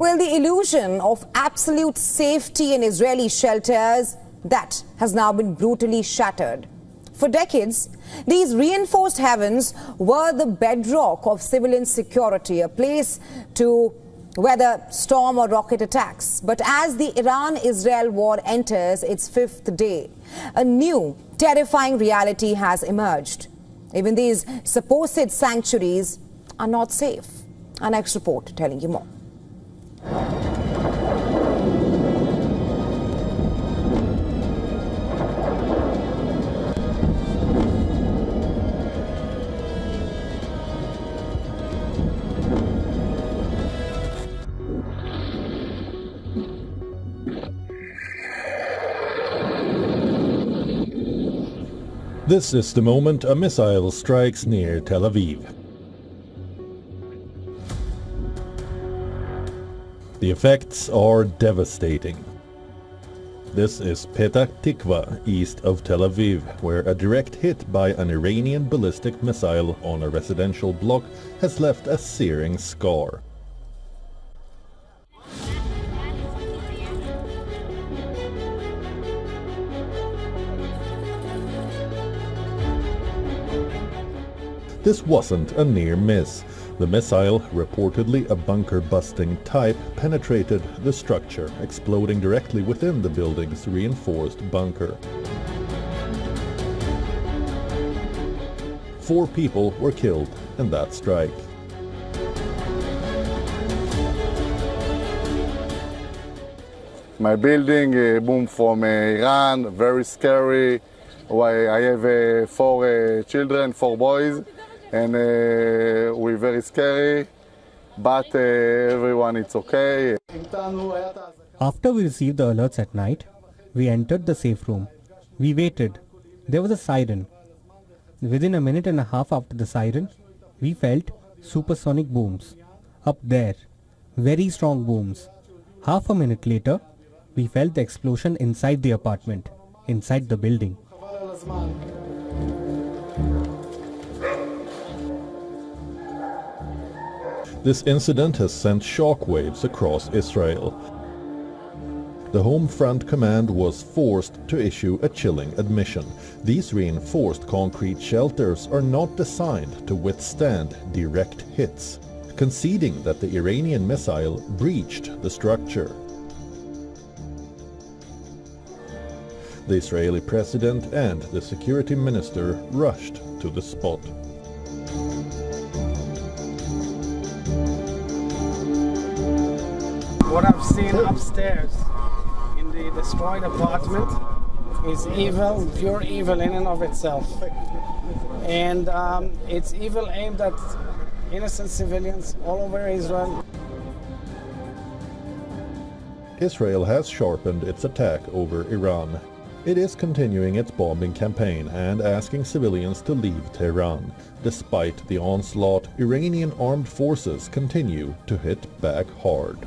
Well, the illusion of absolute safety in Israeli shelters, that has now been brutally shattered. For decades, these reinforced heavens were the bedrock of civilian security, a place to weather storm or rocket attacks. But as the Iran-Israel war enters its 5th day, a new terrifying reality has emerged. Even these supposed sanctuaries are not safe. Our next report telling you more. This is the moment a missile strikes near Tel Aviv. The effects are devastating. This is Petah Tikva, east of Tel Aviv, where a direct hit by an Iranian ballistic missile on a residential block has left a searing scar. This wasn't a near miss. The missile, reportedly a bunker-busting type, penetrated the structure, exploding directly within the building's reinforced bunker. 4 people were killed in that strike. My building boom from Iran, very scary. I have 4 children, 4 boys. And we're very scary, but everyone it's okay. After we received the alerts at night, we entered the safe room. We waited. There was a siren. Within a minute and a half after the siren, we felt supersonic booms. Up there, very strong booms. Half a minute later, we felt the explosion inside the apartment, inside the building. This incident has sent shockwaves across Israel. The Home Front Command was forced to issue a chilling admission. These reinforced concrete shelters are not designed to withstand direct hits, conceding that the Iranian missile breached the structure. The Israeli president and the security minister rushed to the spot. What I've seen upstairs in the destroyed apartment is evil, pure evil in and of itself. And it's evil aimed at innocent civilians all over Israel. Israel has sharpened its attack over Iran. It is continuing its bombing campaign and asking civilians to leave Tehran. Despite the onslaught, Iranian armed forces continue to hit back hard.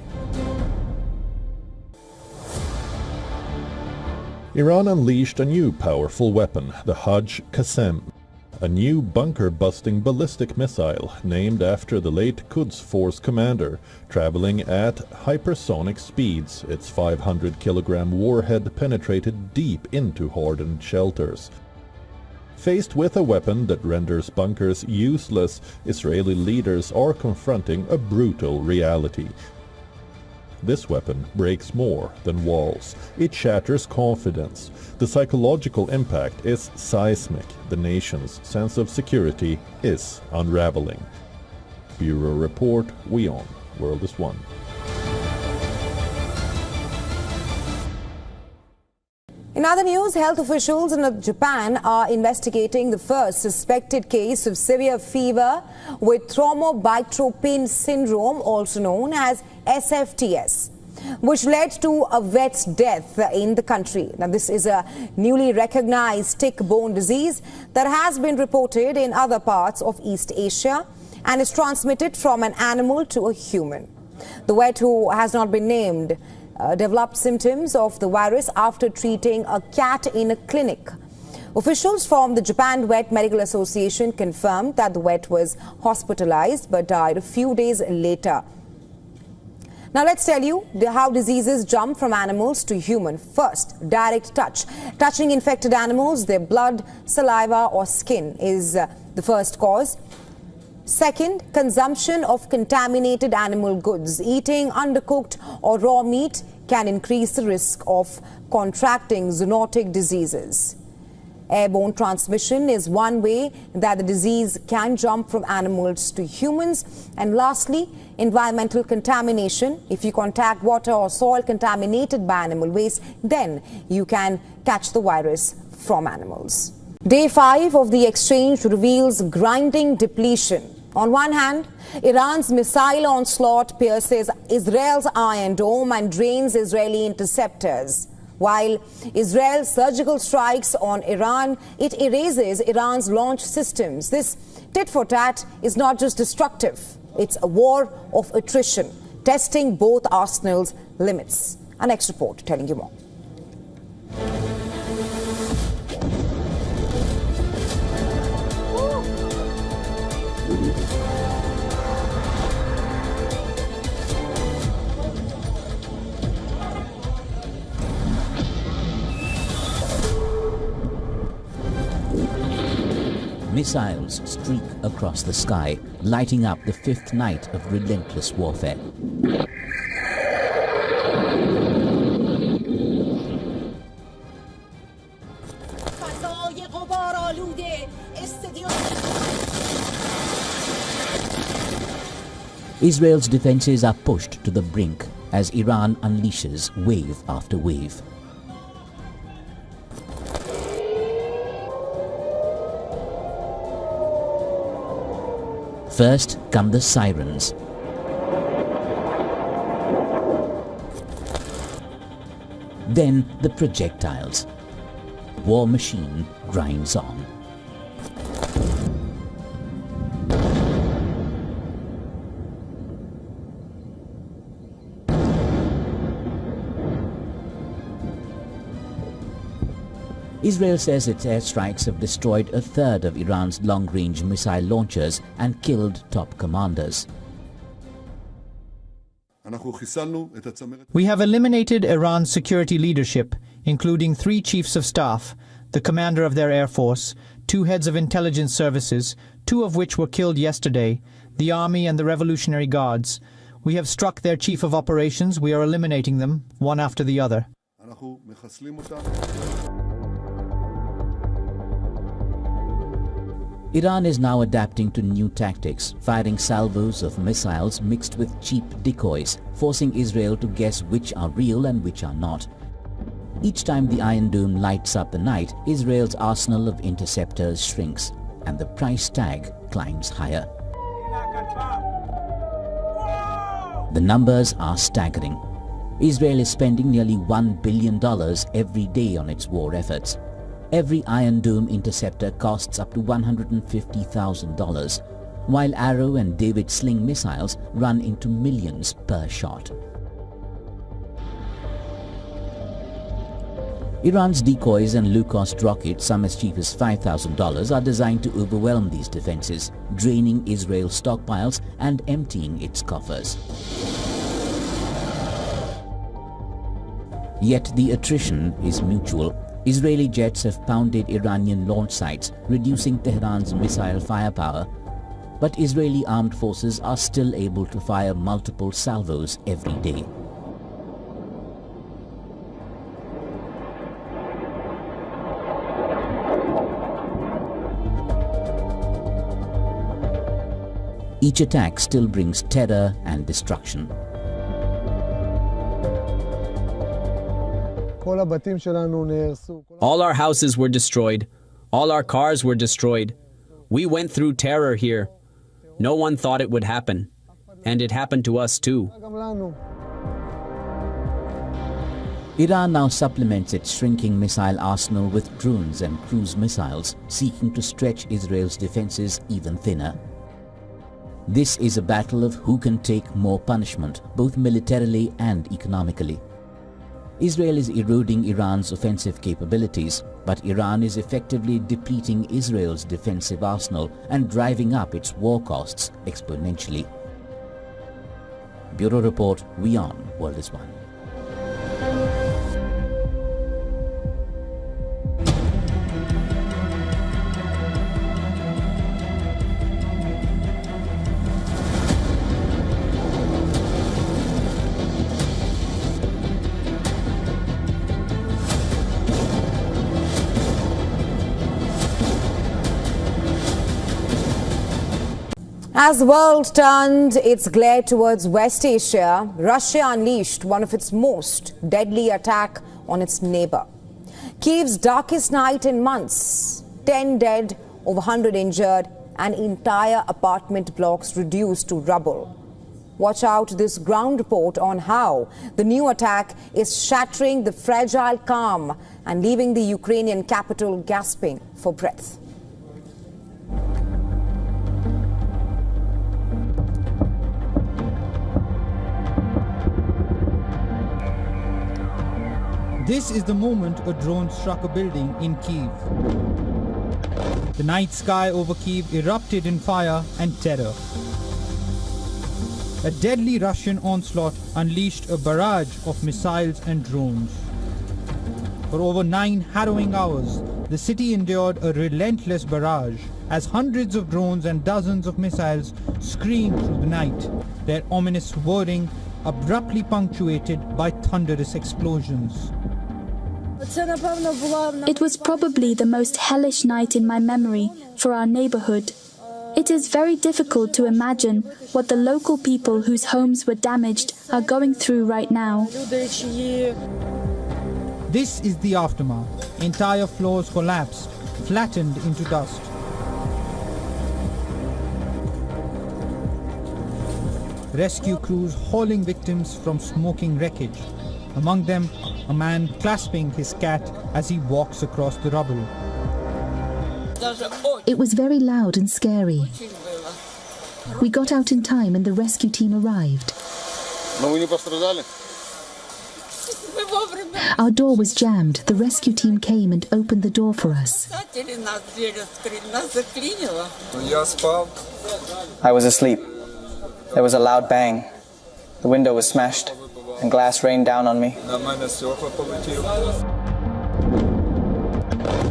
Iran unleashed a new powerful weapon, the Hajj Qasem, a new bunker-busting ballistic missile named after the late Quds Force commander. Traveling at hypersonic speeds, its 500-kilogram warhead penetrated deep into hardened shelters. Faced with a weapon that renders bunkers useless, Israeli leaders are confronting a brutal reality. This weapon breaks more than walls. It shatters confidence. The psychological impact is seismic. The nation's sense of security is unraveling. Bureau Report, WION, World is One. In other news, health officials in Japan are investigating the first suspected case of severe fever with thrombocytopenia syndrome, also known as SFTS, which led to a vet's death in the country. Now, this is a newly recognized tick-borne disease that has been reported in other parts of East Asia and is transmitted from an animal to a human. The vet, who has not been named, developed symptoms of the virus after treating a cat in a clinic. Officials from the Japan Vet Medical Association confirmed that the vet was hospitalized but died a few days later. Now let's tell you how diseases jump from animals to human. First, direct touch. Touching infected animals, their blood, saliva or skin is the first cause. Second, consumption of contaminated animal goods. Eating undercooked or raw meat can increase the risk of contracting zoonotic diseases. Airborne transmission is one way that the disease can jump from animals to humans. And lastly, environmental contamination. If you contact water or soil contaminated by animal waste, then you can catch the virus from animals. Day 5 of the exchange reveals grinding depletion. On one hand, Iran's missile onslaught pierces Israel's Iron Dome and drains Israeli interceptors. While Israel's surgical strikes on Iran, it erases Iran's launch systems. This tit-for-tat is not just destructive, it's a war of attrition, testing both arsenals' limits. Our next report telling you more. Missiles streak across the sky, lighting up the fifth night of relentless warfare. Israel's defenses are pushed to the brink as Iran unleashes wave after wave. First come the sirens. Then the projectiles. War machine grinds on. Israel says its airstrikes have destroyed a third of Iran's long-range missile launchers and killed top commanders. We have eliminated Iran's security leadership, including 3 chiefs of staff, the commander of their air force, 2 heads of intelligence services, 2 of which were killed yesterday, the army and the Revolutionary Guards. We have struck their chief of operations. We are eliminating them, one after the other. Iran is now adapting to new tactics, firing salvos of missiles mixed with cheap decoys, forcing Israel to guess which are real and which are not. Each time the Iron Dome lights up the night, Israel's arsenal of interceptors shrinks, and the price tag climbs higher. The numbers are staggering. Israel is spending nearly $1 billion every day on its war efforts. Every Iron Dome interceptor costs up to $150,000, while Arrow and David Sling missiles run into millions per shot. Iran's decoys and low-cost rockets, some as cheap as $5,000, are designed to overwhelm these defenses, draining Israel's stockpiles and emptying its coffers. Yet the attrition is mutual. Israeli jets have pounded Iranian launch sites, reducing Tehran's missile firepower. But Israeli armed forces are still able to fire multiple salvos every day. Each attack still brings terror and destruction. All our houses were destroyed. All our cars were destroyed. We went through terror here. No one thought it would happen. And it happened to us too. Iran now supplements its shrinking missile arsenal with drones and cruise missiles, seeking to stretch Israel's defenses even thinner. This is a battle of who can take more punishment, both militarily and economically. Israel is eroding Iran's offensive capabilities, but Iran is effectively depleting Israel's defensive arsenal and driving up its war costs exponentially. Bureau Report, WION World is One. As the world turned its glare towards West Asia, Russia unleashed one of its most deadly attacks on its neighbor. Kyiv's darkest night in months, 10 dead, over 100 injured, and entire apartment blocks reduced to rubble. Watch out this ground report on how the new attack is shattering the fragile calm and leaving the Ukrainian capital gasping for breath. This is the moment a drone struck a building in Kyiv. The night sky over Kyiv erupted in fire and terror. A deadly Russian onslaught unleashed a barrage of missiles and drones. For over 9 harrowing hours, the city endured a relentless barrage as hundreds of drones and dozens of missiles screamed through the night, their ominous whirring abruptly punctuated by thunderous explosions. It was probably the most hellish night in my memory for our neighborhood. It is very difficult to imagine what the local people whose homes were damaged are going through right now. This is the aftermath. Entire floors collapsed, flattened into dust. Rescue crews hauling victims from smoking wreckage. Among them, a man clasping his cat as he walks across the rubble. It was very loud and scary. We got out in time and the rescue team arrived. Our door was jammed. The rescue team came and opened the door for us. I was asleep. There was a loud bang. The window was smashed and glass rained down on me.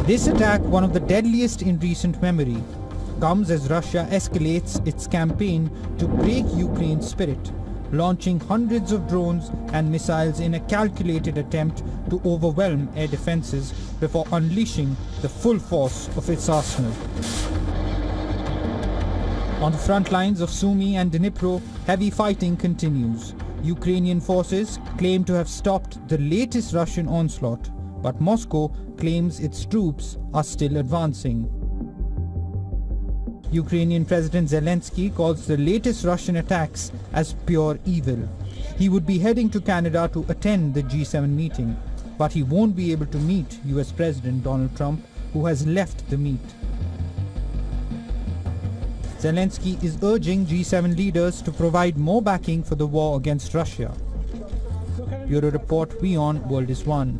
This attack, one of the deadliest in recent memory, comes as Russia escalates its campaign to break Ukraine's spirit, launching hundreds of drones and missiles in a calculated attempt to overwhelm air defenses before unleashing the full force of its arsenal. On the front lines of Sumy and Dnipro, heavy fighting continues. Ukrainian forces claim to have stopped the latest Russian onslaught, but Moscow claims its troops are still advancing. Ukrainian President Zelensky calls the latest Russian attacks as pure evil. He would be heading to Canada to attend the G7 meeting, but he won't be able to meet US President Donald Trump, who has left the meet. Zelensky is urging G7 leaders to provide more backing for the war against Russia. Bureau Report, WION World is One.